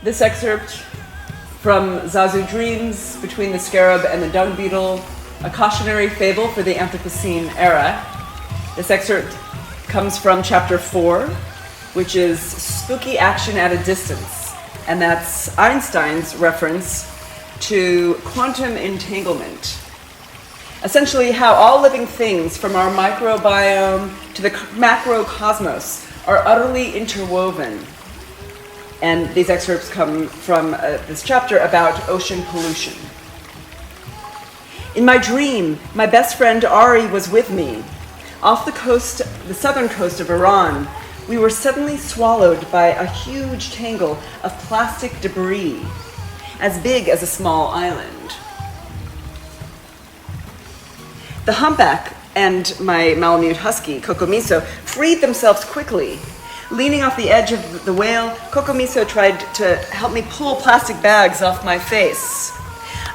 This excerpt from Zazu Dreams, Between the Scarab and the Dung Beetle, a Cautionary Fable for the Anthropocene Era. This excerpt comes from chapter 4, which is Spooky Action at a Distance, and that's Einstein's reference to quantum entanglement. Essentially, how all living things, from our microbiome to the macrocosmos, are utterly interwoven. And these excerpts come from this chapter about ocean pollution. In my dream, my best friend Ari was with me. Off the southern coast of Iran, we were suddenly swallowed by a huge tangle of plastic debris, as big as a small island. The humpback and my Malamute husky, Kokomiso, freed themselves quickly. Leaning off the edge of the whale, Kokomiso tried to help me pull plastic bags off my face.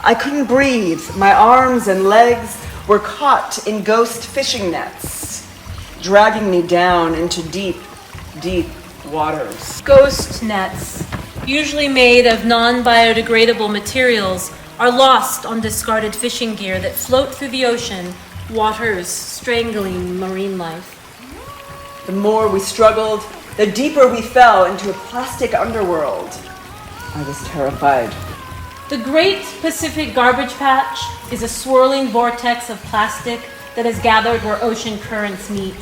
I couldn't breathe. My arms and legs were caught in ghost fishing nets, dragging me down into deep, deep waters. Ghost nets, usually made of non-biodegradable materials, are lost on discarded fishing gear that float through the ocean, waters strangling marine life. The more we struggled, the deeper we fell into a plastic underworld. I was terrified. The Great Pacific Garbage Patch is a swirling vortex of plastic that is gathered where ocean currents meet.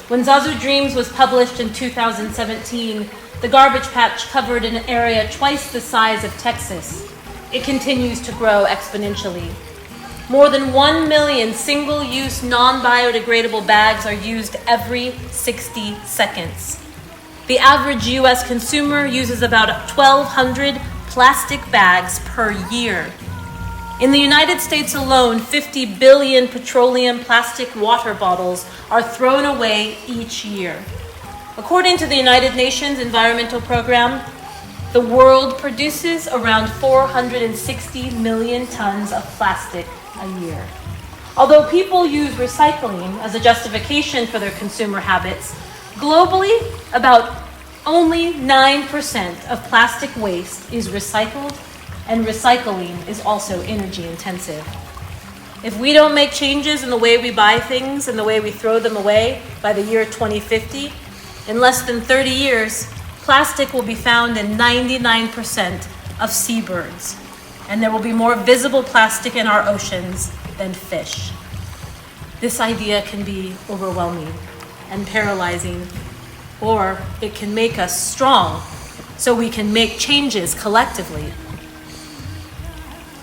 When Zazu Dreams was published in 2017, the garbage patch covered an area twice the size of Texas. It continues to grow exponentially. More than 1 million single-use, non-biodegradable bags are used every 60 seconds. The average U.S. consumer uses about 1,200 plastic bags per year. In the United States alone, 50 billion petroleum plastic water bottles are thrown away each year. According to the United Nations Environmental Program, the world produces around 460 million tons of plastic a year. Although people use recycling as a justification for their consumer habits, globally, about only 9% of plastic waste is recycled, and recycling is also energy intensive. If we don't make changes in the way we buy things and the way we throw them away by the year 2050, in less than 30 years, plastic will be found in 99% of seabirds, and there will be more visible plastic in our oceans than fish. This idea can be overwhelming and paralyzing, or it can make us strong so we can make changes collectively.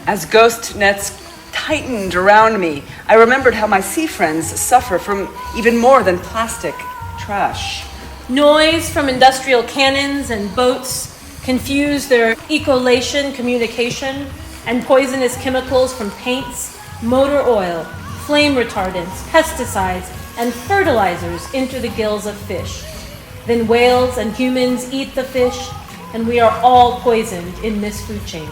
As ghost nets tightened around me, I remembered how my sea friends suffer from even more than plastic trash. Noise from industrial cannons and boats confuse their ecoaction communication, and poisonous chemicals from paints, motor oil, flame retardants, pesticides, and fertilizers enter the gills of fish. Then whales and humans eat the fish, and we are all poisoned in this food chain.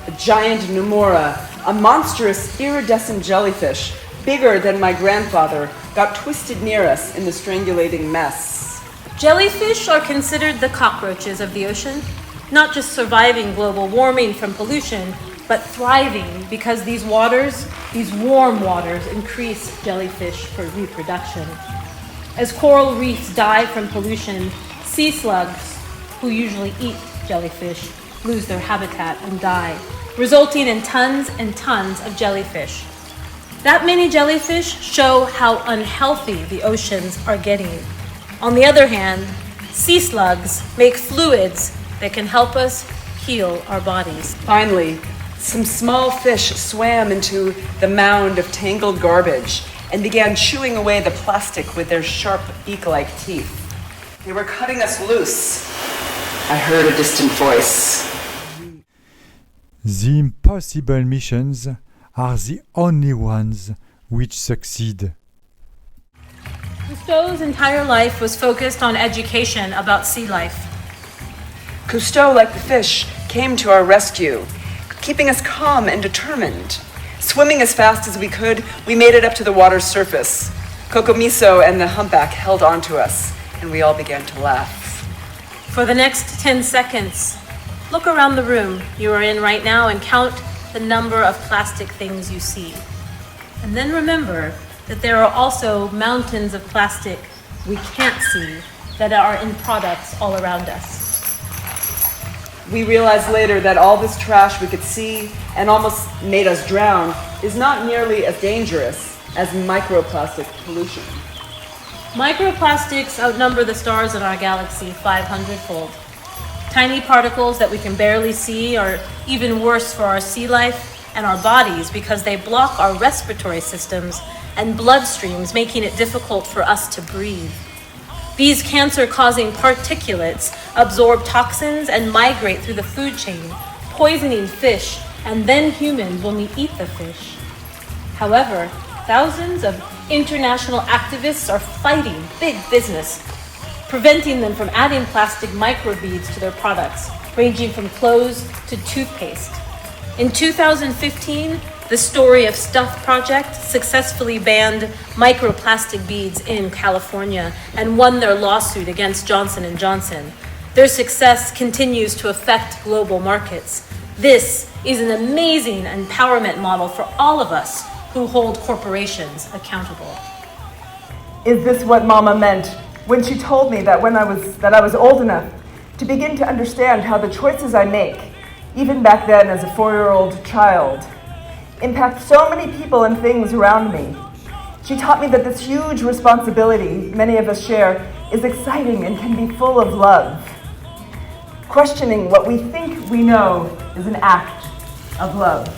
A giant Numora, a monstrous iridescent jellyfish, bigger than my grandfather, got twisted near us in the strangulating mess. Jellyfish are considered the cockroaches of the ocean, not just surviving global warming from pollution, but thriving because these warm waters, increase jellyfish for reproduction. As coral reefs die from pollution, sea slugs, who usually eat jellyfish, lose their habitat and die, resulting in tons and tons of jellyfish. That many jellyfish show how unhealthy the oceans are getting. On the other hand, sea slugs make fluids that can help us heal our bodies. Finally, some small fish swam into the mound of tangled garbage and began chewing away the plastic with their sharp beak-like teeth. They were cutting us loose. I heard a distant voice. The impossible missions are the only ones which succeed. Cousteau's entire life was focused on education about sea life. Cousteau, like the fish, came to our rescue, keeping us calm and determined. Swimming as fast as we could, we made it up to the water's surface. Kokomiso and the humpback held on to us, and we all began to laugh. For the next 10 seconds, look around the room you are in right now and count the number of plastic things you see. And then remember that there are also mountains of plastic we can't see that are in products all around us. We realized later that all this trash we could see and almost made us drown is not nearly as dangerous as microplastic pollution. Microplastics outnumber the stars in our galaxy 500-fold. Tiny particles that we can barely see are even worse for our sea life and our bodies because they block our respiratory systems and bloodstreams, making it difficult for us to breathe. These cancer-causing particulates absorb toxins and migrate through the food chain, poisoning fish, and then humans when we eat the fish. However, thousands of international activists are fighting big business, preventing them from adding plastic microbeads to their products, ranging from clothes to toothpaste. In 2015, the Story of Stuff project successfully banned microplastic beads in California and won their lawsuit against Johnson & Johnson. Their success continues to affect global markets. This is an amazing empowerment model for all of us who hold corporations accountable. Is this what Mama meant when she told me that I was old enough to begin to understand how the choices I make, even back then as a 4-year-old child, impact so many people and things around me? She taught me that this huge responsibility many of us share is exciting and can be full of love. Questioning what we think we know is an act of love.